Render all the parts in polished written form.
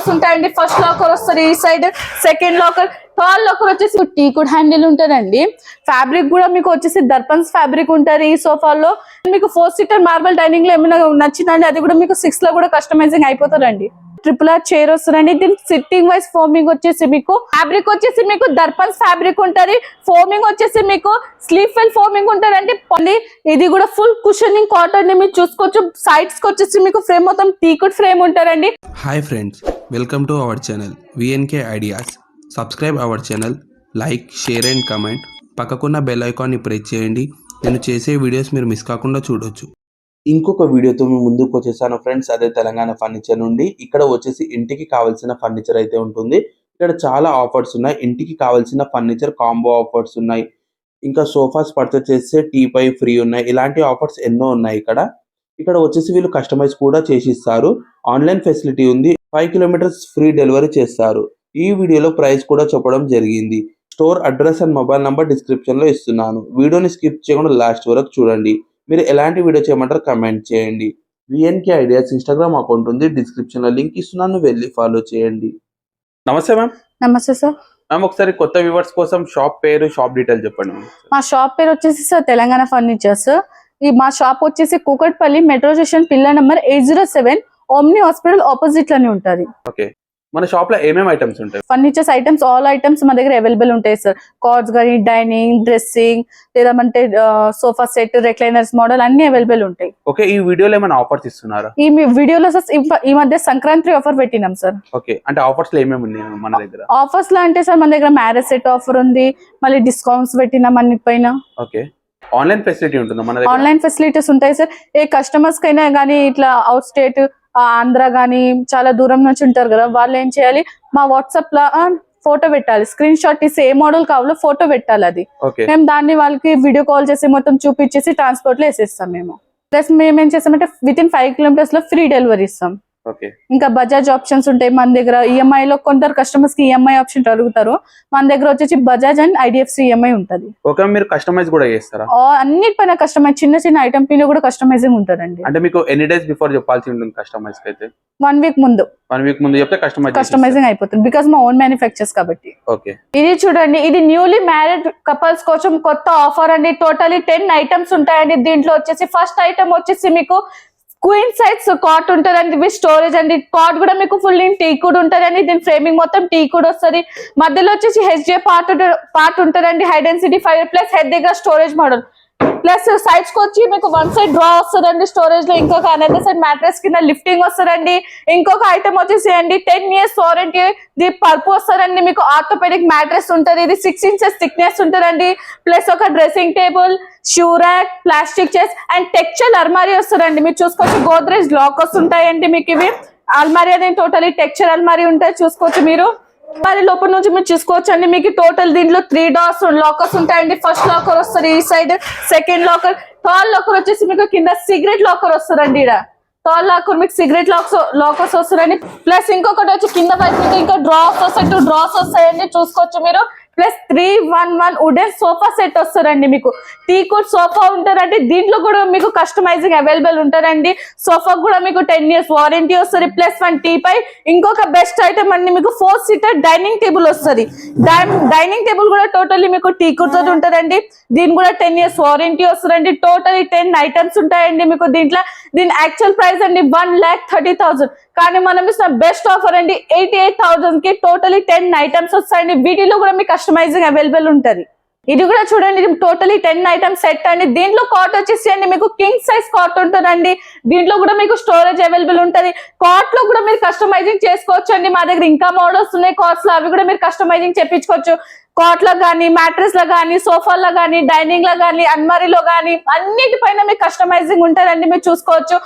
Lockers ఉంటాయండి. First locker వస్తుంది ఈ side, second locker, third locker వచ్చేసి టీకుడ్ హ్యాండిల్ ఉంటుందండి. ఫ్యాబ్రిక్ కూడా మీకు వచ్చేసి దర్పన్స్ ఫ్యాబ్రిక్ ఉంటారు ఈ సోఫాలో. మీకు 4 సీటర్ మార్బల్ డైనింగ్ లో ఏమైనా నచ్చిందండి, అది కూడా మీకు 6 లో కూడా కస్టమైజింగ్ అయిపోతుందండి. ట్రిపుల్ ఆర్ చైర్ వస్తుందండి. దీని సిట్టింగ్ వైజ్ ఫోమింగ్ వచ్చేసి మీకు ఫ్యాబ్రిక్ వచ్చేసి మీకు దర్పన్స్ ఫ్యాబ్రిక్ ఉంటది. ఫోమింగ్ వచ్చేసి మీకు స్లీప్ వెల్ ఫోమింగ్ ఉంటదండి. ఇది కూడా ఫుల్ కుషనింగ్ కాటన్ ని మీరు చూసుకోవచ్చు. సైడ్స్ కి వచ్చేసి మీకు ఫ్రేమ్ మొత్తం టీకుడ్ ఫ్రేమ్ ఉంటారండి. Hi friends, welcome to our channel VNK ideas. Subscribe our channel, like, share and comment. పక్కకున్న బెల్ ఐకాన్ని ప్రెస్ చేయండి. నేను చేసే వీడియోస్ మీరు మిస్ కాకుండా చూడొచ్చు. ఇంకొక వీడియోతో మీ ముందుకు వచ్చేసాను ఫ్రెండ్స్. అదే తెలంగాణ ఫర్నిచర్ నుండి. ఇక్కడ వచ్చేసి ఇంటికి కావాల్సిన ఫర్నిచర్ అయితే ఉంటుంది. ఇక్కడ చాలా ఆఫర్స్ ఉన్నాయి. ఇంటికి కావాల్సిన ఫర్నిచర్ కాంబో ఆఫర్స్ ఉన్నాయి. ఇంకా సోఫాస్ పర్చేస్ చేస్తే టీపై ఫ్రీ ఉన్నాయి. ఇలాంటి ఆఫర్స్ ఎన్నో ఉన్నాయి. ఇక్కడ వచ్చేసి వీళ్ళు కస్టమైజ్ కూడా చేసి ఇస్తారు. ఆన్లైన్ ఫెసిలిటీ ఉంది. 5 కిలోమీటర్స్ ఫ్రీ డెలివరీ చేస్తారు. ఈ వీడియోలో ప్రైస్ కూడా చెప్పడం జరిగింది. Store address and mobile number description లో ఇస్తున్నాను. వీడియోని స్కిప్ చేయకుండా లాస్ట్ వరకు చూడండి. మీరు ఎలాంటి వీడియో చేయమంటారు కమెంట్ చేయండి. విఎన్కే ఐడియాస్ ఇన్స్టాగ్రామ్ అకౌంట్ ఉంది, డిస్క్రిప్షన్ లో లింక్ ఇస్తున్నాను, వెళ్ళి ఫాలో చేయండి. నమస్తే మ్యామ్. నమస్తే సార్. మ్యామ్, ఒకసారి కొత్త వ్యూవర్స్ కోసం షాప్ పేరు, షాప్ డీటెయిల్ చెప్పండి. మా షాప్ పేరు వచ్చేసి సార్ తెలంగాణ ఫర్నిచర్స్. మా షాప్ వచ్చేసి Kukatpally metro station pillar number 807 omni hospital opposite లోనే ఉంటది. ఓకే, మన షాప్ లో ఏమేమి ఐటమ్స్ ఉంటాయి? ఫర్నిచర్స్ ఐటమ్స్, ఆల్ ఐటమ్స్ మా దగ్గర అవైలబుల్ ఉంటాయి సార్. కార్డ్స్ కానీ, డైనింగ్, డ్రెస్సింగ్, లేదంటే సోఫా సెట్, రిక్లైనర్స్ మోడల్ అన్ని అవైలబుల్ ఉంటాయి. ఓకే, ఈ వీడియోలో ఏమైనా ఆఫర్స్ ఇస్తున్నారా? ఈ వీడియోలో సార్ ఈ మధ్య సంక్రాంతి ఆఫర్ పెట్టినాం సార్. ఓకే, అంటే ఆఫర్స్ లో ఏమేమి ఉన్నాయి మన దగ్గర? ఆఫర్స్ లో అంటే సార్ మన దగ్గర మ్యారేజ్ సెట్ ఆఫర్ ఉంది, మళ్ళీ డిస్కౌంట్స్ పెట్టినాం అన్నిటిపైన. ఓకే, ఆన్లైన్ ఫెసిలిటీ ఉంటుందా మన దగ్గర? ఆన్లైన్ ఫెసిలిటీస్ ఉంటాయి సార్. ఏ కస్టమర్స్ కైనా కానీ ఇట్లా అవుట్ స్టేట్, ఆంధ్ర గానీ చాలా దూరం నుంచి ఉంటారు కదా, వాళ్ళు ఏం చేయాలి, మా వాట్సాప్ లో ఫోటో పెట్టాలి. స్క్రీన్ షాట్ తీసి ఏ మోడల్ కావాలో ఫోటో పెట్టాలి. అది మేము దాన్ని వాళ్ళకి వీడియో కాల్ చేసి మొత్తం చూపించేసి ట్రాన్స్పోర్ట్ లో వేసేస్తాం మేము. ప్లస్ మేము ఏం చేస్తామంటే వితిన్ 5 కిలోమీటర్స్ లో ఫ్రీ డెలివరీ ఇస్తాం. ఇంకా బజాజ్ ఆప్షన్స్ ఉంటాయి మన దగ్గర. ఈఎంఐ లో కొందరు కస్టమర్స్ కి ఈఎంఐ ఆప్షన్ అడుగుతారు. మన దగ్గర వచ్చేసి బజాజ్ అండ్ ఐడిఎఫ్సి ఈఎంఐ ఉంటది. ఓకే, మీరు కస్టమైజ్ కూడా చేస్తారా? అన్నిటిపైన కస్టమైజ్, చిన్న చిన్న ఐటమ్ పైన కూడా కస్టమైజింగ్ ఉంటదండి. అంటే మీకు ఎన్ని డేస్ బిఫోర్ చెప్పాల్సి ఉంటుంది కస్టమైజ్ అయితే? 1 వీక్ ముందు. 1 వీక్ ముందు చెప్తే కస్టమైజింగ్ అయిపోతుంది, బికాస్ మా ఓన్ మ్యానుఫ్యాక్చర్స్ కాబట్టి. ఓకే, ఇది చూడండి, ఇది న్యూలీ మ్యారీడ్ కపుల్స్ కోసం కొత్త ఆఫర్ అండి. టోటలీ 10 ఐటమ్స్ ఉంటాయండి. దీంట్లో వచ్చేసి ఫస్ట్ ఐటమ్ వచ్చేసి మీకు క్వీన్ సైజ్ కాట్ ఉంటదండి విత్ స్టోరేజ్ అండి. కాట్ కూడా మీకు ఫుల్ టీకుడ్ ఉంటదండి. దీని ఫ్రేమింగ్ మొత్తం టీకుడ్ వస్తుంది. మధ్యలో వచ్చేసి హెచ్జే పార్ట్ ఉంటదండి. Hide and city 5 plus head దగ్గర స్టోరేజ్ మోడల్. ప్లస్ సైడ్స్ కి వచ్చి మీకు 1 సైడ్ డ్రా వస్తుందండి స్టోరేజ్ లో. ఇంకొక అనదర్ సైడ్ మ్యాట్రెస్ కింద లిఫ్టింగ్ వస్తుందండి. ఇంకొక ఐటమ్ వచ్చేసి అండి 10 years వారంటీ. ఇది పర్పు వస్తుందండి. మీకు ఆర్థోపెడిక్ మ్యాట్రెస్ ఉంటుంది. ఇది 6 inches థిక్నెస్ ఉంటుందండి. ప్లస్ ఒక dressing table, shoe rack, plastic chairs and texture అల్మారీ వస్తుందండి. మీరు చూసుకోవచ్చు, గోద్రేజ్ లాకర్స్ ఉంటాయండి మీకు. ఇవి అల్మారీ అనేది టోటలీ టెక్స్చర్ అల్మారీ ఉంటాయి, చూసుకోవచ్చు మీరు. మరి లోపల నుంచి మీరు చూసుకోవచ్చు అండి. మీకు టోటల్ దీంట్లో 3 doors లాకర్స్ ఉంటాయండి. ఫస్ట్ లాకర్ వస్తుంది ఈ side, second locker, third locker వచ్చేసి మీకు కింద సిగరెట్ లాకర్ వస్తుందండి. ఇక్కడ థర్డ్ లాకర్ మీకు సిగరెట్ లాకర్స్ వస్తాయండి. ప్లస్ ఇంకొకటి వచ్చి కింద వైపు మీకు ఇంకా డ్రాస్ వస్తాయి, 2 drawers వస్తాయండి, చూసుకోవచ్చు మీరు. ప్లస్ 311 వుడెన్ సోఫా సెట్ వస్తుందండి. మీకు టీకుడ్ సోఫా ఉంటారండి. దీంట్లో కూడా మీకు కస్టమైజింగ్ అవైలబుల్ ఉంటారండి. సోఫా కూడా మీకు 10 years వారంటీ వస్తుంది. ప్లస్ 1 టీపై. ఇంకొక బెస్ట్ ఐటమ్ అండి, మీకు 4 సీటర్ డైనింగ్ టేబుల్ వస్తుంది. డైనింగ్ టేబుల్ కూడా టోటల్లీ మీకు టీకుడ్ తోటి ఉంటుందండి. దీని కూడా 10 years వారంటీ వస్తుందండి. టోటలీ 10 ఐటమ్స్ ఉంటాయండి మీకు దీంట్లో. దీని యాక్చువల్ ప్రైస్ అండి 1,30,000, కానీ మనం ఇస్తున్న బెస్ట్ ఆఫర్ అండి 88,000 కి టోటలీ 10 ఐటమ్స్ వస్తాయండి. వీటిలో కూడా మీకు కస్టమైజింగ్ అవైలబుల్ ఉంటది. ఇది కూడా చూడండి, టోటలీ 10 ఐటమ్స్ సెట్ అండి. దీంట్లో కాట్ వచ్చేసి అండి మీకు కింగ్ సైజ్ కాట్ ఉంటుందండి. దీంట్లో కూడా మీకు స్టోరేజ్ అవైలబుల్ ఉంటది. కాట్ లో కూడా మీరు కస్టమైజింగ్ చేసుకోవచ్చు అండి. మా దగ్గర ఇంకా మోడల్స్ ఉన్నాయి కాట్స్ లో, అవి కూడా మీరు కస్టమైజింగ్ చేయించుకోవచ్చు. కాట్ లో కానీ, మ్యాట్రెస్ లో కానీ, సోఫాలో కానీ, డైనింగ్ లో కానీ, అల్మారీలో కానీ అన్నిటిపైన మీకు కస్టమైజింగ్ ఉంటుందండి. మీరు చూసుకోవచ్చు,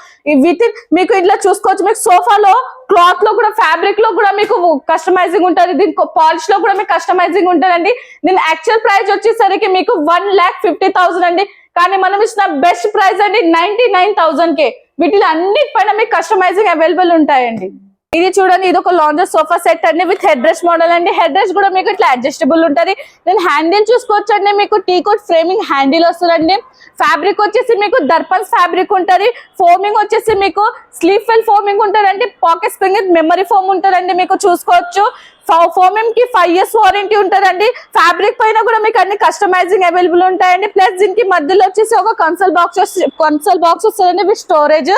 మీకు ఇట్లా చూసుకోవచ్చు. మీకు సోఫాలో క్లాత్ లో కూడా, ఫ్యాబ్రిక్ లో కూడా మీకు కస్టమైజింగ్ ఉంటుంది. దీనికి పాలిష్ లో కూడా మీకు కస్టమైజింగ్ ఉంటుందండి. దీని యాక్చువల్ ప్రైస్ వచ్చేసరికి మీకు 1,50,000 అండి, కానీ మనం ఇచ్చిన బెస్ట్ ప్రైస్ అండి 99,000 కే. వీటిలో అన్నిటిపైన మీకు కస్టమైజింగ్ అవైలబుల్ ఉంటాయండి. ఇది చూడండి, ఇది ఒక లాంజర్ సోఫా సెట్ అండి విత్ హెడ్ రెస్ట్ మోడల్ అండి. హెడ్ రెస్ట్ కూడా మీకు ఇట్లా అడ్జస్టబుల్ ఉంటది. నేను హ్యాండిల్ చూసుకోవచ్చు అండి, మీకు టీకోట్ ఫ్రేమింగ్ హ్యాండిల్ వస్తుందండి. ఫ్యాబ్రిక్ వచ్చేసి మీకు దర్పన్స్ ఫ్యాబ్రిక్ ఉంటది. ఫోమింగ్ వచ్చేసి మీకు స్లీప్ వెల్ ఫోమింగ్ ఉంటదండి. పాకెట్ స్ప్రింగ్ మెమరీ ఫోమ్ ఉంటదండి. మీకు చూసుకోవచ్చు ఫోమింగ్ కి 5 years వారంటీ ఉంటదండి. ఫ్యాబ్రిక్ పైన కూడా మీకు అన్ని కస్టమైజింగ్ అవైలబుల్ ఉంటాయండి. ప్లస్ దీనికి మధ్యలో వచ్చేసి ఒక కన్సోల్ బాక్స్ వస్తుందండి విత్ స్టోరేజ్.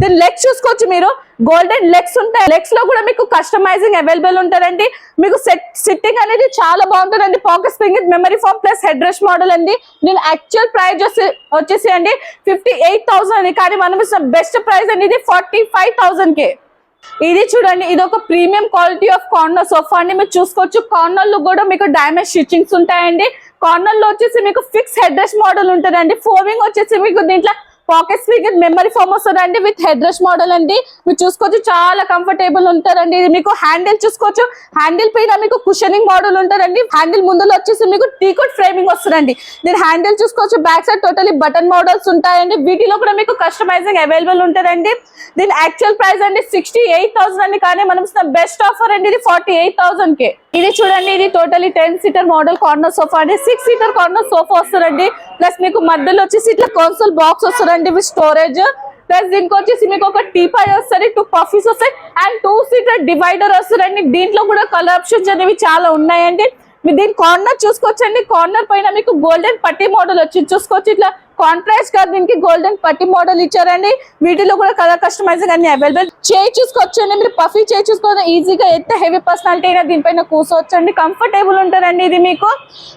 దీని లెగ్స్ చూసుకోవచ్చు, మీరు గోల్డెన్ లెగ్స్ ఉంటాయి. లెగ్స్ లో కూడా మీకు కస్టమైజింగ్ అవైలబుల్ ఉంటదండి. మీకు సిట్టింగ్ అనేది చాలా బాగుంటుందండి. Pocket spring memory foam plus head rest model అండి. నేను యాక్చువల్ ప్రైస్ వచ్చేసి అండి 58,000 అండి, కానీ మనం బెస్ట్ ప్రైస్ అండి ఇది 45,000 కే. ఇది చూడండి, ఇది ఒక premium quality of corner sofa అండి. మీరు చూసుకోవచ్చు, కార్నర్ లో కూడా మీకు డైమండ్ స్టిచ్చింగ్స్ ఉంటాయండి. కార్నర్ లో వచ్చేసి మీకు ఫిక్స్ హెడ్ రెస్ట్ మోడల్ ఉంటుందండి. ఫోమింగ్ వచ్చేసి మీకు దీంట్లో పాకెట్ స్ప్రింగ్ మెమరీ ఫోమ్ వస్తుందండి విత్ హెడ్ రెస్ట్ మోడల్ అండి. మీరు చూసుకోవచ్చు, చాలా కంఫర్టబుల్ ఉంటారండి. ఇది మీకు హ్యాండిల్ చూసుకోవచ్చు, హ్యాండిల్ పైన మీకు కుషనింగ్ మోడల్ ఉంటుందండి. హ్యాండిల్ ముందులో వచ్చేసి మీకు టీకోట్ ఫ్రేమింగ్ వస్తుందండి. దీని హ్యాండిల్ చూసుకోవచ్చు, back side totally button models ఉంటాయండి. వీటిలో కూడా మీకు కస్టమైజింగ్ అవైలబుల్ ఉంటుందండి. దీని యాక్చువల్ ప్రైస్ అండి 68,000 అండి, కానీ మనం బెస్ట్ ఆఫర్ అండి ఇది 48,000 కే. ఇది చూడండి, ఇది totally 10 seater model corner sofa అండి. 6 seater కార్నర్ సోఫా వస్తుందండి. ప్లస్ మీకు మధ్యలో వచ్చేసి ఇట్లా కన్సోల్ బాక్స్ వస్తుందండి విత్ స్టోరేజ్. ప్లస్ దీనికి వచ్చేసి మీకు ఒక టీపాయ్ వస్తుంది, 2 పఫీస్ వస్తాయి అండ్ 2 seater డివైడర్ వస్తుందండి. దీంట్లో కూడా కలర్ ఆప్షన్స్ అనేవి చాలా ఉన్నాయండి. మీరు దీని కార్నర్ చూసుకోవచ్చండి. కార్నర్ పైన మీకు గోల్డెన్ పట్టీ మోడల్ వచ్చింది. చూసుకోవచ్చు, ఇట్లా కాంట్రాస్ట్ గా దీనికి గోల్డెన్ పట్టీ మోడల్ ఇచ్చారండి. వీటిలో కూడా కలర్ కస్టమైజింగ్ అన్ని అవైలబుల్. చేయి చూసుకోవచ్చండి, మీరు పఫీ చేయి చూసుకోవచ్చు. ఈజీగా ఎంత హెవీ పర్సనాలిటీ అయినా దీనిపైన కూర్చోవచ్చండి. కంఫర్టబుల్ ఉంటారండి. ఇది మీకు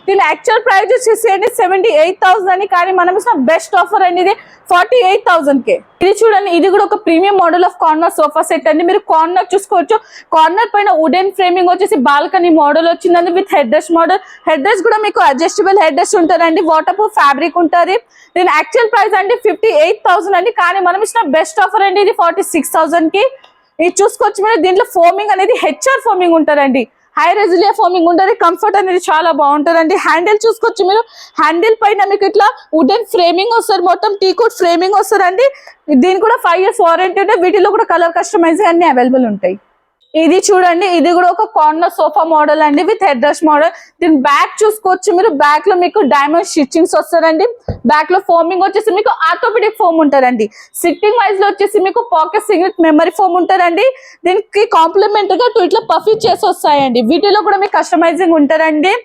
దీని యాక్చువల్ ప్రైస్ వచ్చేసి అండి 78,000 అని, కానీ మనం బెస్ట్ ఆఫర్ అండి ఇది 48,000 కే. ఇది చూడండి, ఇది కూడా ఒక premium model of corner sofa set అండి. మీరు కార్నర్ చూసుకోవచ్చు, కార్నర్ పైన వుడెన్ ఫ్రేమింగ్ వచ్చేసి బాల్కనీ మోడల్ వచ్చిందండి with head rest model. Head rest కూడా మీకు అడ్జస్టబుల్ హెడ్ రెస్ట్ ఉంటుందండి. వాటర్ ప్రూఫ్ ఫ్యాబ్రిక్ ఉంటుంది. దీని యాక్చువల్ ప్రైస్ అండి 58,000 అండి, కానీ మనం ఇచ్చిన బెస్ట్ ఆఫర్ అండి ఇది 46,000 కి. ఇది చూసుకోవచ్చు, మీరు దీంట్లో ఫోమింగ్ అనేది హెచ్ఆర్ ఫోమింగ్ ఉంటుందండి. హై రెజిలియా ఫోమింగ్ ఉంటుంది. కంఫర్ట్ అనేది చాలా బాగుంటుందండి. హ్యాండిల్ చూసుకోవచ్చు, మీరు హ్యాండిల్ పైన మీకు ఇట్లా వుడెన్ ఫ్రేమింగ్ వస్తుంది, మొత్తం టీకోట్ ఫ్రేమింగ్ వస్తుందండి. దీనికి కూడా 5 years వారంటీ ఉంటాయి. వీటిలో కూడా కలర్ కస్టమైజింగ్ అన్ని అవైలబుల్ ఉంటాయి. ఇది చూడండి, ఇది కూడా ఒక కార్నర్ సోఫా మోడల్ అండి విత్ హెడ్ రెస్ట్ మోడల్. దీని బ్యాక్ చూసుకోవచ్చు, మీరు బ్యాక్ లో మీకు డైమండ్ స్టిచ్చింగ్స్ వస్తారండి. బ్యాక్ లో ఫోమింగ్ వచ్చేసి మీకు ఆర్థోపెడిక్ ఫోమ్ ఉంటుందండి. సిట్టింగ్ వైజ్ లో వచ్చేసి మీకు పాకెట్ స్ప్రింగ్ మెమరీ ఫోమ్ ఉంటుందండి. దీనికి కాంప్లిమెంట్ గా ఇట్లా పఫీ చేసి వస్తాయండి. వీటిలో కూడా మీకు కస్టమైజింగ్ ఉంటారండి.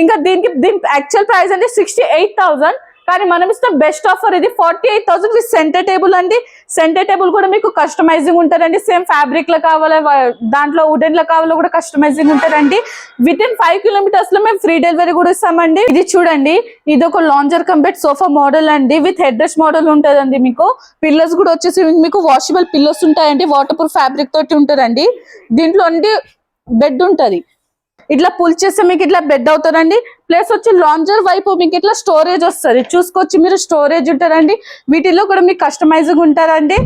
ఇంకా దీని యాక్చువల్ ప్రైస్ అంటే 68,000, కానీ మనం ఇస్తున్న బెస్ట్ ఆఫర్ ఇది 48,000 విత్ సెంటర్ టేబుల్ అండి. సెంటర్ టేబుల్ కూడా మీకు కస్టమైజింగ్ ఉంటుందండి. సేమ్ ఫ్యాబ్రిక్ లో కావాలా, దాంట్లో వుడెన్ లో కావాలో కూడా కస్టమైజింగ్ ఉంటుందండి. విత్ ఇన్ 5 kilometers లో మేము ఫ్రీ డెలివరీ కూడా ఇస్తామండి. ఇది చూడండి, ఇది ఒక లాంజర్ కంబెట్ సోఫా మోడల్ అండి విత్ హెడ్ రెస్ట్ మోడల్ ఉంటుందండి. మీకు పిల్లోస్ కూడా వచ్చేసి మీకు వాషబుల్ పిల్లోస్ ఉంటాయండి. వాటర్ ప్రూఫ్ ఫ్యాబ్రిక్ తోటి ఉంటుందండి. దీంట్లో అండి బెడ్ ఉంటది, ఇట్లా పుల్ చేస్తే మీకు ఇట్లా బెడ్ అవుతారండి. ప్లస్ వచ్చి లాంజర్ వైపు మీకు ఇట్లా స్టోరేజ్ వస్తుంది. చూసుకోవచ్చు, మీరు స్టోరేజ్ ఉంటారండి. వీటిలో కూడా మీకు కస్టమైజింగ్ ఉంటారండి.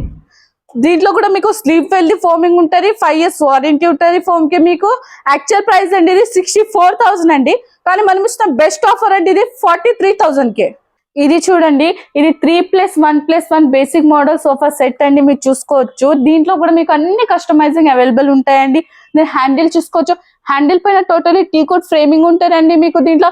దీంట్లో కూడా మీకు స్లీప్ వెల్ ఫోమింగ్ ఉంటుంది. 5 years వారంటీ ఉంటుంది ఫోమ్ కి. మీకు యాక్చువల్ ప్రైస్ అండి ఇది 64,000 అండి, కానీ మనం ఇచ్చిన బెస్ట్ ఆఫర్ అండి ఇది 43,000 కే. ఇది చూడండి, ఇది 3+1+1 బేసిక్ మోడల్ సోఫా సెట్ అండి. మీరు చూసుకోవచ్చు, దీంట్లో కూడా మీకు అన్ని కస్టమైజింగ్ అవైలబుల్ ఉంటాయండి. నేను హ్యాండిల్ చూసుకోవచ్చు, హ్యాండిల్ పైన టోటలీ టీకోట్ ఫ్రేమింగ్ ఉంటుందండి. మీకు దీంట్లో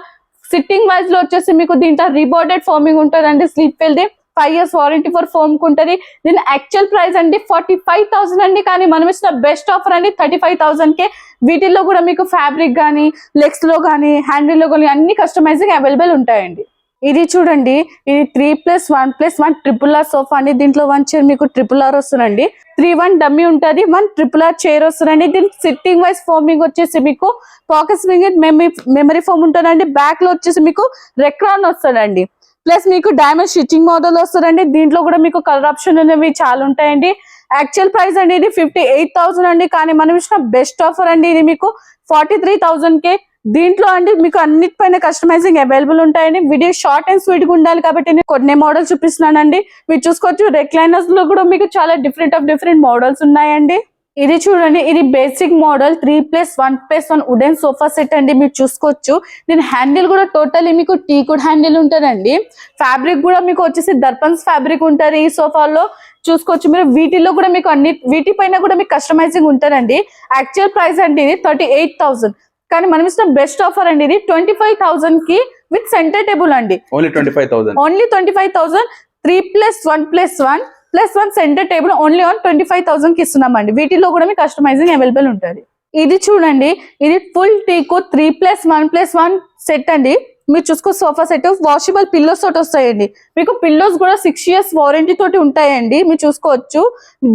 సిట్టింగ్ వైజ్ లో వచ్చేసి మీకు దీంట్లో రిబోర్డెడ్ ఫోమింగ్ ఉంటుందండి. స్లీప్ వెల్ది 5 years వారంటీ ఫర్ ఫోమ్ కు ఉంటుంది. దీని యాక్చువల్ ప్రైస్ అండి 45,000 అండి, కానీ మనం ఇచ్చిన బెస్ట్ ఆఫర్ అండి 35,000 కే. వీటిల్లో కూడా మీకు ఫ్యాబ్రిక్ కానీ, లెగ్స్ లో కానీ, హ్యాండిల్ లో కానీ అన్ని కస్టమైజింగ్ అవైలబుల్ ఉంటాయండి. ఇది చూడండి, ఇది 3+1+1 RRR సోఫా అండి. దీంట్లో 1 చైర్ మీకు RRR వస్తుందండి. 3-1 డమ్మీ ఉంటుంది, 1 RRR చైర్ వస్తుందండి. దీని సిట్టింగ్ వైజ్ ఫోమింగ్ వచ్చేసి మీకు పాకెట్ స్ప్రింగ్ మెమరీ ఫోమ్ ఉంటుందండి. బ్యాక్ లో వచ్చేసి మీకు రెక్రాన్ వస్తుందండి. ప్లస్ మీకు డైమండ్ స్టిచ్చింగ్ మోడల్ వస్తుందండి. దీంట్లో కూడా మీకు కలర్ ఆప్షన్ అనేవి చాలా ఉంటాయండి. యాక్చువల్ ప్రైస్ అండి ఇది 58,000 అండి, కానీ మనం ఇచ్చిన బెస్ట్ ఆఫర్ అండి ఇది మీకు 43,000 కే. దీంట్లో అండి మీకు అన్నిటిపైన కస్టమైజింగ్ అవైలబుల్ ఉంటాయండి. వీడియో షార్ట్ అండ్ స్వీట్ గా ఉండాలి కాబట్టి నేను కొన్ని మోడల్స్ చూపిస్తున్నానండి. మీరు చూసుకోవచ్చు, రెక్లైనర్స్ లో కూడా మీకు చాలా డిఫరెంట్ మోడల్స్ ఉన్నాయండి. ఇది చూడండి, ఇది basic model 3+1+1 wooden sofa set అండి. మీరు చూసుకోవచ్చు. దీని హ్యాండిల్ కూడా టోటల్లీ మీకు టీకుడ్ హ్యాండిల్ ఉంటుందండి. ఫ్యాబ్రిక్ కూడా మీకు వచ్చేసి దర్పన్స్ ఫ్యాబ్రిక్ ఉంటుంది ఈ సోఫాలో. చూసుకోవచ్చు మీరు. వీటిలో కూడా మీకు వీటి పైన కూడా మీకు కస్టమైజింగ్ ఉంటుందండి. యాక్చువల్ ప్రైస్ అంటే ఇది 38,000, కానీ మనం ఇస్తున్న బెస్ట్ ఆఫర్ అండి ఇది 25,000 కి విత్ సెంటర్ టేబుల్ అండి. Only 25,000. Only 25,000 3+1+1+1 centre table only on 25,000 కి ఇస్తున్నామండి. వీటిలో కూడా మీకు కస్టమైజింగ్ అవైలబుల్ ఉంటుంది. ఇది చూడండి, ఇది ఫుల్ టీకు 3+1+1 సెట్ అండి. మీరు చూసుకో, సోఫా సెట్ వాషబుల్ పిల్లోస్ తోటి వస్తాయండి. మీకు పిల్లోస్ కూడా 6 years వారంటీ తోటి ఉంటాయండి. మీరు చూసుకోవచ్చు.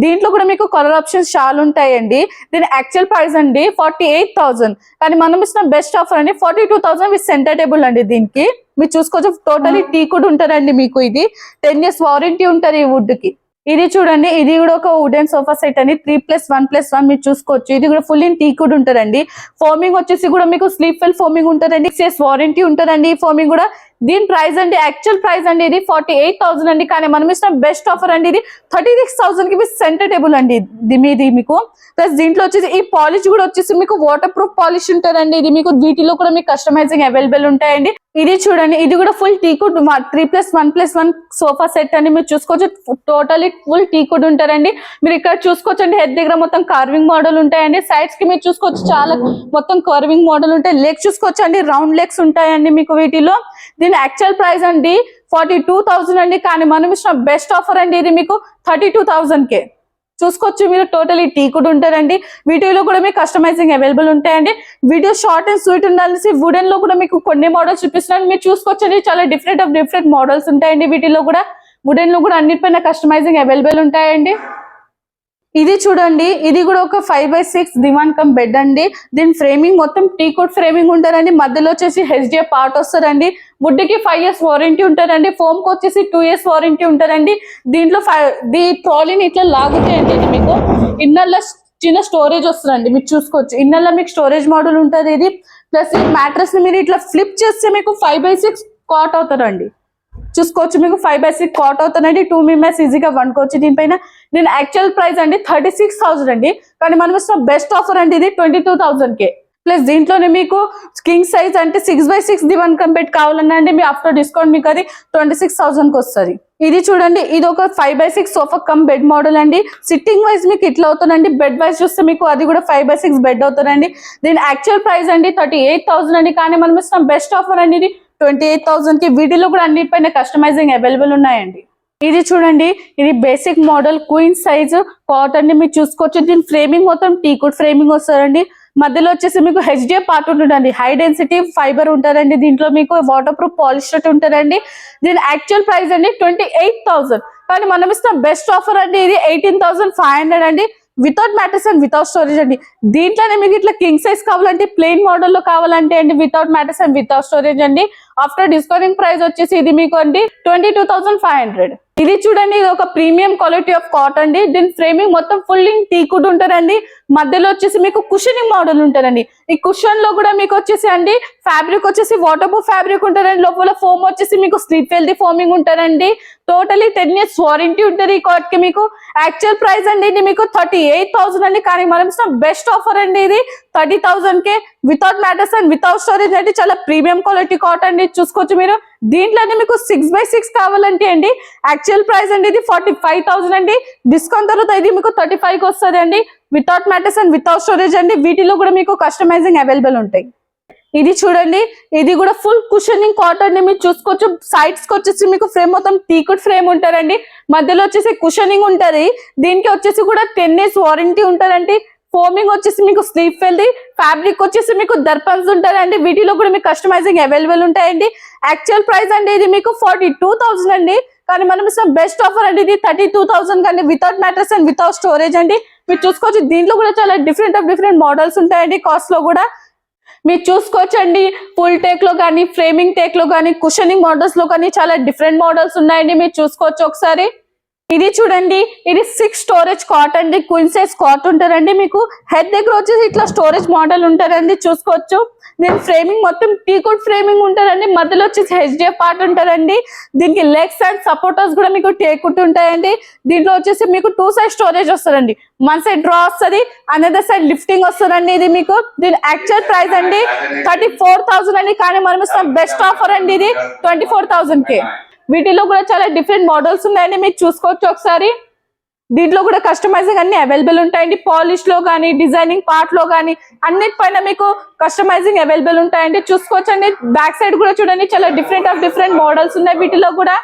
దీంట్లో కూడా మీకు కలర్ ఆప్షన్స్ చాలా ఉంటాయండి. దీని యాక్చువల్ ప్రైస్ అండి 48,000, కానీ మనం ఇస్తున్న బెస్ట్ ఆఫర్ అండి 42,000 విత్ సెంటర్ టేబుల్ అండి. దీనికి మీరు చూసుకోవచ్చు. టోటలీ టీకుడ్ ఉంటుందండి. మీకు ఇది 10 years వారంటీ ఉంటుంది ఈ వుడ్ కి. ఇది చూడండి, ఇది కూడా ఒక వుడెన్ సోఫా సెట్ అండి 3+1+1. మీరు చూసుకోవచ్చు. ఇది కూడా ఫుల్ ఇన్ టీకుడ్ ఉంటుందండి. ఫోమింగ్ వచ్చేసి కూడా మీకు స్లీప్ వెల్ ఫోమింగ్ ఉంటుందండి. 6 years వారంటీ ఉంటుందండి ఈ ఫోమింగ్ కూడా. దీని ప్రైస్ అండి, యాక్చువల్ ప్రైస్ అండి ఇది 48,000 అండి, కానీ మనం ఇస్తున్న బెస్ట్ ఆఫర్ అండి ఇది 36,000 కి విత్ సెంటర్ టేబుల్ అండి. ఇది మీకు ప్లస్ దీంట్లో వచ్చేసి ఈ పాలిష్ కూడా వచ్చేసి మీకు వాటర్ ప్రూఫ్ పాలిష్ ఉంటుందండి. ఇది మీకు వీటిలో కూడా మీకు కస్టమైజింగ్ అవైలబుల్ ఉంటాయండి. ఇది చూడండి, ఇది కూడా ఫుల్ టీకుడ్ 3+1+1 సోఫా సెట్ అండి. మీరు చూసుకోవచ్చు. టోటలీ ఫుల్ టీకుడ్ ఉంటారండి. మీరు ఇక్కడ చూసుకోవచ్చు అండి, హెడ్ దగ్గర మొత్తం కార్వింగ్ మోడల్ ఉంటాయండి. సైడ్స్ కి మీరు చూసుకోవచ్చు, చాలా మొత్తం కార్వింగ్ మోడల్ ఉంటాయి. లెగ్స్ చూసుకోవచ్చు అండి, రౌండ్ లెగ్స్ ఉంటాయండి మీకు వీటిలో. దీని యాక్చువల్ ప్రైస్ అండి 42,000 అండి, కానీ మనం ఇచ్చిన బెస్ట్ ఆఫర్ అండి ఇది మీకు 32,000 కే. చూసుకోవచ్చు మీరు. టోటలీ టీకుడ్ ఉంటారండి. వీటిలో కూడా మీకు కస్టమైజింగ్ అవైలబుల్ ఉంటాయండి. వీడియో షార్ట్ అండ్ స్వీట్ ఉండాల్సి వుడెన్ లో కూడా మీకు కొన్ని మోడల్స్ చూపిస్తున్నాను. మీరు చూసుకోవచ్చండి, చాలా డిఫరెంట్ మోడల్స్ ఉంటాయండి. వీటిలో కూడా వుడెన్ లో కూడా అన్నిటిపైన కస్టమైజింగ్ అవైలబుల్ ఉంటాయండి. ఇది చూడండి, ఇది కూడా ఒక 5x6 దివాన్ కమ్ బెడ్ అండి. దీని ఫ్రేమింగ్ మొత్తం టీకుడ్ ఫ్రేమింగ్ ఉంటారండి. మధ్యలో వచ్చేసి HDF పార్ట్ వస్తుందండి. వుడ్ కి 5 years వారంటీ ఉంటారండి. ఫోమ్ కి వచ్చేసి 2 years వారంటీ ఉంటారండి. దీంట్లో ట్రాలీని ఇట్లా లాగుతాయండి. ఇది మీకు ఇన్నర్ లో చిన్న స్టోరేజ్ వస్తుందండి. మీరు చూసుకోవచ్చు. ఇన్నర్ లో మీకు స్టోరేజ్ మోడల్ ఉంటుంది ఇది. ప్లస్ ఈ మ్యాట్రెస్ ని మీరు ఇట్లా ఫ్లిప్ చేస్తే మీకు 5x6 కాట్ అవుతారండి. చూసుకోవచ్చు. మీకు 5x6 కాట్ అవుతుందండి. 2 members ఈజీగా వండుకోవచ్చు దీనిపైన. దీని యాక్చువల్ ప్రైస్ అండి 36,000 అండి, కానీ మనం ఇస్తున్న బెస్ట్ ఆఫర్ అండి ఇది 22,000 కే. ప్లస్ దీంట్లోనే మీకు కింగ్ సైజ్ అంటే 6x6 దివాన్ కమ్ బెడ్ కావాలన్నా అండి, మీ ఆఫ్టర్ డిస్కౌంట్ మీకు అది 26,000 కి వస్తుంది. ఇది చూడండి, ఇది ఒక 5x6 sofa cum bed model అండి. సిట్టింగ్ వైజ్ మీకు ఇట్లా అవుతుందండి. బెడ్ వైజ్ చూస్తే మీకు అది కూడా 5x6 బెడ్ అవుతుందండి. దీని యాక్చువల్ ప్రైస్ అండి 38,000 అండి, కానీ మనం ఇస్తున్న బెస్ట్ ఆఫర్ అండి ఇది 28,000 కి. వీటిలో కూడా అన్నిటిపైన కస్టమైజింగ్ అవైలబుల్ ఉన్నాయండి. ఇది చూడండి, ఇది basic model queen size cotton ని మీరు చూసుకోవచ్చు. దీని ఫ్రేమింగ్ మొత్తం టీకుడ్ ఫ్రేమింగ్ వస్తుందండి. మధ్యలో వచ్చేసి మీకు HDF పార్ట్ ఉంటుందండి. హై డెన్సిటీ ఫైబర్ ఉంటుందండి. దీంట్లో మీకు వాటర్ ప్రూఫ్ పాలిస్టర్ ఉంటుందండి. దీని యాక్చువల్ ప్రైస్ అండి 28,000, కానీ మనం ఇస్తున్న బెస్ట్ ఆఫర్ అండి ఇది 18,500 అండి, without mattress and without storage అండి. దీంట్లోనే మీకు ఇట్లా కింగ్ సైజ్ కావాలంటే, ప్లెయిన్ మోడల్ లో కావాలంటే అండి without mattress and without storage అండి. ఆఫ్టర్ డిస్కౌంటింగ్ ప్రైస్ వచ్చేసి ఇది మీకు అండి 22,500. ఇది చూడండి, ఇది ఒక ప్రీమియం క్వాలిటీ ఆఫ్ కాటన్ అండి. దీని ఫ్రేమింగ్ మొత్తం ఫుల్ ఇన్ టీకుడ్ ఉంటుందండి. మధ్యలో వచ్చేసి మీకు కుషనింగ్ మోడల్ ఉంటుందండి. ఈ కుషన్ లో కూడా మీకు వచ్చేసి అండి ఫ్యాబ్రిక్ వచ్చేసి వాటర్ ప్రూఫ్ ఫ్యాబ్రిక్ ఉంటుందండి. లోపల ఫోమ్ వచ్చేసి మీకు స్లీప్ వెల్తీ ఫోమింగ్ ఉంటుందండి. టోటలీ 10 years వారంటీ ఉంటుంది ఈ కాట్ కి. మీకు యాక్చువల్ ప్రైస్ అండి ఇది మీకు 38,000 అండి, కానీ మనం ఇస్తున్న బెస్ట్ ఆఫర్ అండి ఇది 30,000 కే, without mattress and without storage అండి. చాలా ప్రీమియం క్వాలిటీ కాటన్ అండి. చూసుకోవచ్చు మీరు. దీంట్లోనే మీకు 6x6 కావాలంటే అండి యాక్చువల్ ప్రైస్ అండి ఇది 45,000 అండి. డిస్కౌంట్ తర్వాత ఇది మీకు 35 కి వస్తుంది అండి, without mattress and without storage అండి. వీటిలో కూడా మీకు కస్టమైజింగ్ అవైలబుల్ ఉంటాయి. ఇది చూడండి, ఇది కూడా ఫుల్ కుషనింగ్ కాటన్ ని మీరు చూసుకోవచ్చు. సైడ్స్ కి వచ్చేసి మీకు ఫ్రేమ్ మొత్తం టీకుడ్ ఫ్రేమ్ ఉంటారండి. మధ్యలో వచ్చేసి కుషనింగ్ ఉంటది. దీనికి వచ్చేసి కూడా 10 years వారంటీ ఉంటదండి. ఫోమింగ్ వచ్చేసి మీకు స్లీప్ వెల్ది, ఫ్యాబ్రిక్ వచ్చేసి మీకు దర్పన్స్ ఉంటారండి. వీటిలో కూడా మీకు కస్టమైజింగ్ అవైలబుల్ ఉంటాయండి. యాక్చువల్ ప్రైస్ అండి ఇది మీకు 42,000 అండి, కానీ మనం బెస్ట్ ఆఫర్ అండి ఇది 32,000 కండి, without mattress and without storage అండి. మీరు చూసుకోవచ్చు. దీంట్లో కూడా చాలా డిఫరెంట్ మోడల్స్ ఉంటాయండి. కాస్ట్ లో కూడా మీరు చూసుకోవచ్చండి. ఫుల్ టేక్ లో కానీ, ఫ్రేమింగ్ టేక్ లో కానీ, కుషనింగ్ మోడల్స్ లో కానీ చాలా డిఫరెంట్ మోడల్స్ ఉన్నాయండి. మీరు చూసుకోవచ్చు ఒకసారి. ఇది చూడండి, ఇది 6 స్టోరేజ్ కాట్ అండి, క్వీన్ సైజ్ కాట్ ఉంటుందండి. మీకు హెడ్ దగ్గర వచ్చేసి ఇట్లా స్టోరేజ్ మోడల్ ఉంటుందండి, చూసుకోవచ్చు. దీని ఫ్రేమింగ్ మొత్తం టీకుడ్ ఫ్రేమింగ్ ఉంటుందండి, మధ్యలో వచ్చేసి హెచ్డిఎఫ్ పార్ట్ ఉంటుందండి. దీనికి లెగ్స్ అండ్ సపోర్టర్స్ కూడా మీకు టేకుడ్ ఉంటాయండి. దీంట్లో వచ్చేసి మీకు 2 సైడ్ స్టోరేజ్ వస్తుందండి, వన్ సైడ్ డ్రా వస్తుంది, అనదర్ సైడ్ లిఫ్టింగ్ వస్తుందండి. ఇది మీకు దీని యాక్చువల్ ప్రైస్ అండి 34,000 అండి, కానీ మనం ఇస్తాం బెస్ట్ ఆఫర్ అండి, ఇది 24,000 కే. వీటిలో కూడా చాలా డిఫరెంట్ మోడల్స్ ఉన్నాయండి, మీరు చూసుకోవచ్చు ఒకసారి. దీంట్లో కూడా కస్టమైజింగ్ అన్ని అవైలబుల్ ఉంటాయండి, పాలిష్ లో కానీ డిజైనింగ్ పార్ట్ లో కానీ అన్నిటిపైన మీకు కస్టమైజింగ్ అవైలబుల్ ఉంటాయండి, చూసుకోవచ్చండి. బ్యాక్ సైడ్ కూడా చూడండి, చాలా డిఫరెంట్ మోడల్స్ ఉన్నాయి వీటిలో కూడా.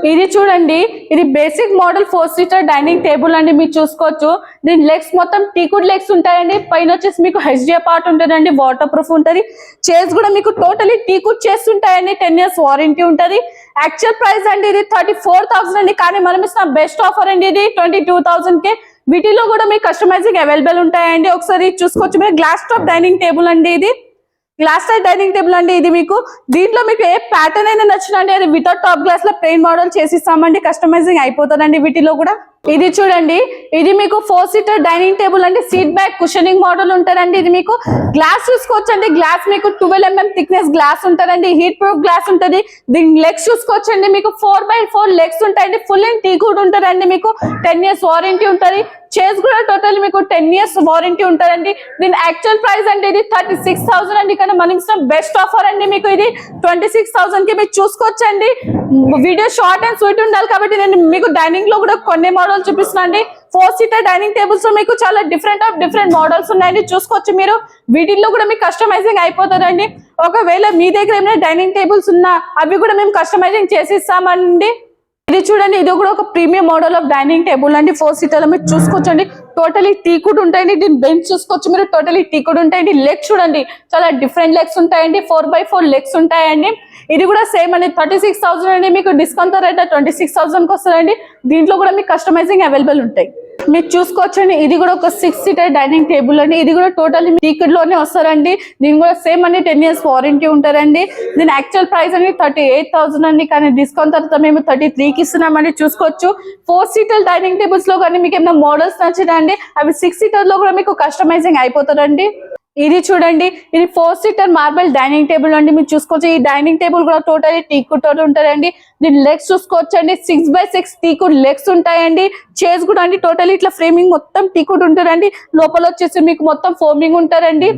ఇది చూడండి, ఇది basic model 4 seater dining table అండి, మీరు చూసుకోవచ్చు. దీని లెగ్స్ మొత్తం టీకుడ్ లెగ్స్ ఉంటాయండి, పైన వచ్చేసి మీకు హెచ్డిఎఫ్ పార్ట్ ఉంటుందండి, వాటర్ ప్రూఫ్ ఉంటుంది. చైర్స్ కూడా మీకు టోటలీ టీకుడ్ చైర్స్ ఉంటాయండి, 10 years వారంటీ ఉంటుంది. యాక్చువల్ ప్రైస్ అండి ఇది 34,000 అండి, కానీ మనం ఇస్తున్న బెస్ట్ ఆఫర్ అండి, ఇది 22,000 కే. వీటిలో కూడా మీకు కస్టమైజింగ్ అవైలబుల్ ఉంటాయండి, ఒకసారి చూసుకోవచ్చు. మీరు గ్లాస్ టాప్ డైనింగ్ టేబుల్ అండి, ఇది గ్లాస్ టైప్ డైనింగ్ టేబుల్ అండి. ఇది మీకు దీంట్లో మీకు ఏ ప్యాటర్న్ అయినా నచ్చినండి, అది వితౌట్ టాప్ గ్లాస్ లో ప్లెయిన్ మోడల్ చేసిస్తామండి, కస్టమైజింగ్ అయిపోతుందండి వీటిలో కూడా. ఇది చూడండి, ఇది మీకు 4 సీటర్ డైనింగ్ టేబుల్ అండి, సీట్ బ్యాక్ కుషనింగ్ మోడల్ ఉంటుందండి. ఇది మీకు గ్లాస్ చూసుకోవచ్చండి, గ్లాస్ మీకు 12 mm థిక్నెస్ గ్లాస్ ఉంటుందండి, హీట్ ప్రూఫ్ గ్లాస్ ఉంటుంది. దీని లెగ్స్ చూసుకోవచ్చండి, మీకు 4x4 లెగ్స్ ఉంటాయండి, ఫుల్ అండ్ టీకుడ్ ఉంటుందండి, మీకు 10 years వారంటీ ఉంటుంది. చైర్స్ కూడా టోటల్ మీకు 10 years వారంటీ ఉంటుందండి. దీని యాక్చువల్ ప్రైస్ అంటే ఇది 36,000 అండి, కానీ మనం ఇస్తున్న బెస్ట్ ఆఫర్ అండి, మీకు ఇది 26,000 కి. మీరు చూసుకోవచ్చండి. వీడియో షార్ట్ అండ్ స్వీట్ ఉండాలి కాబట్టి నేను మీకు డైనింగ్ లో కూడా కొన్ని మోడల్ చూపిస్తున్నా అండి. 4 సీటర్ డైనింగ్ టేబుల్స్ మీకు చాలా డిఫరెంట్ మోడల్స్ ఉన్నాయండి, చూసుకోవచ్చు మీరు. వీటిల్లో కూడా మీకు కస్టమైజింగ్ అయిపోతుందండి. ఒకవేళ మీ దగ్గర ఏమైనా డైనింగ్ టేబుల్స్ ఉన్నా అవి కూడా మేము కస్టమైజింగ్ చేసి ఇస్తామండి. ఇది చూడండి, ఇది కూడా ఒక premium model of dining table అండి, 4 సీటర్ మీరు చూసుకోవచ్చండి. టోటలీ టీకుడ్ ఉంటాయండి, దీని బెంచ్ చూసుకోవచ్చు మీరు, టోటలీ టీకుడ్ ఉంటాయండి. లెగ్స్ చూడండి, చాలా డిఫరెంట్ లెగ్స్ ఉంటాయండి, 4x4 లెగ్స్ ఉంటాయండి. ఇది కూడా సేమ్ అండి, 36,000 అండి, మీకు డిస్కౌంట్ రేట్ 26,000 కి వస్తుందండి. దీంట్లో కూడా మీకు కస్టమైజింగ్ అవైలబుల్ ఉంటాయి, మీరు చూసుకోవచ్చండి. ఇది కూడా ఒక 6 సీటర్ డైనింగ్ టేబుల్ అండి, ఇది కూడా టోటల్లీ టీకుడ్ లోనే వస్తారండి. దీని కూడా సేమ్ అండి, 10 years వారంటీ ఉంటారండి. దీని యాక్చువల్ ప్రైస్ అండి 38,000 అండి, కానీ డిస్కౌంట్ తర్వాత మేము 33 కి ఇస్తున్నామండి, చూసుకోవచ్చు. 4 సీటర్ డైనింగ్ టేబుల్స్ లో కానీ మీకు ఏమైనా మోడల్స్ నచ్చినాయండి, అవి 6 సీటర్ లో కూడా మీకు కస్టమైజింగ్ అయిపోతుందండి. ఇది చూడండి, ఇది 4 సీటర్ మార్బల్ డైనింగ్ టేబుల్ అండి, మీరు చూసుకోవచ్చు. ఈ డైనింగ్ టేబుల్ కూడా టోటలీ టీకుడ్ తోటి ఉంటారండి. దీని లెగ్స్ చూసుకోవచ్చండి, 6x6 టీకుడ్ లెగ్స్ ఉంటాయండి. చైర్స్ కూడా అండి టోటలీ ఇట్లా ఫ్రేమింగ్ మొత్తం టీకుడ్ ఉంటుందండి, లోపల వచ్చేసి మీకు మొత్తం ఫోమింగ్ ఉంటారండి.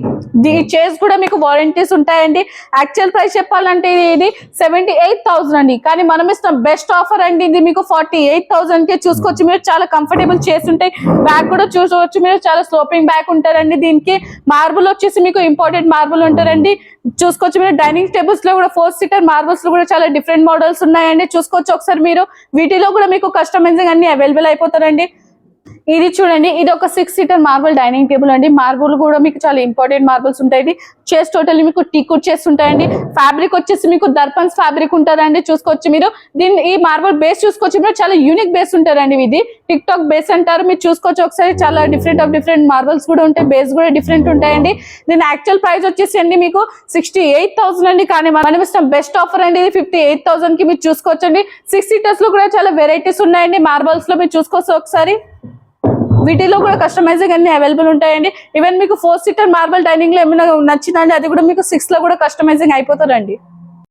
ఈ చైర్స్ కూడా మీకు వారంటీస్ ఉంటాయండి. యాక్చువల్ ప్రైస్ చెప్పాలంటే ఇది 78,000 అండి, కానీ మనం ఇస్తున్న బెస్ట్ ఆఫర్ అండి, ఇది మీకు 48,000 కే. చూసుకోవచ్చు మీరు, చాలా కంఫర్టబుల్ చైర్స్ ఉంటాయి. బ్యాక్ కూడా చూసుకోవచ్చు మీరు, చాలా స్లోపింగ్ బ్యాక్ ఉంటారండి. దీనికి మార్బుల్ వచ్చేసి మీకు ఇంపార్టెంట్ మార్బుల్ ఉంటారండి, చూసుకోవచ్చు మీరు. డైనింగ్ టేబుల్స్ లో కూడా 4 సీటర్ మార్బుల్స్ లో కూడా చాలా డిఫరెంట్ మోడల్స్ ఉన్నాయండి, చూసుకోవచ్చు ఒకసారి మీరు. వీటిలో కూడా మీకు కస్టమైజింగ్ అన్ని అవైలబుల్ అయిపోతారండి. ఇది చూడండి, ఇది ఒక 6 సీటర్ మార్బుల్ డైనింగ్ టేబుల్ అండి. మార్బుల్ కూడా మీకు చాలా ఇంపార్టెంట్ మార్బుల్స్ ఉంటాయి. చైర్స్ టోటల్లీ మీకు టీకుడ్ చైర్స్ ఉంటాయండి. ఫ్యాబ్రిక్ వచ్చేసి మీకు దర్పన్స్ ఫ్యాబ్రిక్ ఉంటుందండి, చూసుకోవచ్చు మీరు. దీని ఈ మార్బుల్ బేస్ చూసుకోవచ్చు మీరు, చాలా యూనిక్ బేస్ ఉంటారండి. ఇది టిక్ టాక్ బేస్ అంటారు, మీరు చూసుకోవచ్చు ఒకసారి. చాలా డిఫరెంట్ మార్బుల్స్ కూడా ఉంటాయి, బేస్ కూడా డిఫరెంట్ ఉంటాయండి. దీని యాక్చువల్ ప్రైస్ వచ్చేసి అండి మీకు 68,000 అండి, కానీ మనం ఇష్టం బెస్ట్ ఆఫర్ అండి, ఇది 58,000 కి. మీరు చూసుకోవచ్చండి. 6 సీటర్స్ లో కూడా చాలా వెరైటీస్ ఉన్నాయండి మార్బల్స్ లో, మీరు చూసుకోవచ్చు ఒకసారి. వీటిలో కూడా కస్టమైజింగ్ అన్ని అవైలబుల్ ఉంటాయండి. ఈవెన్ మీకు 4 సీటర్ మార్బల్ డైనింగ్ లో ఏమైనా నచ్చిందండి, అది కూడా మీకు 6 లో కూడా కస్టమైజింగ్ అయిపోతుందండి.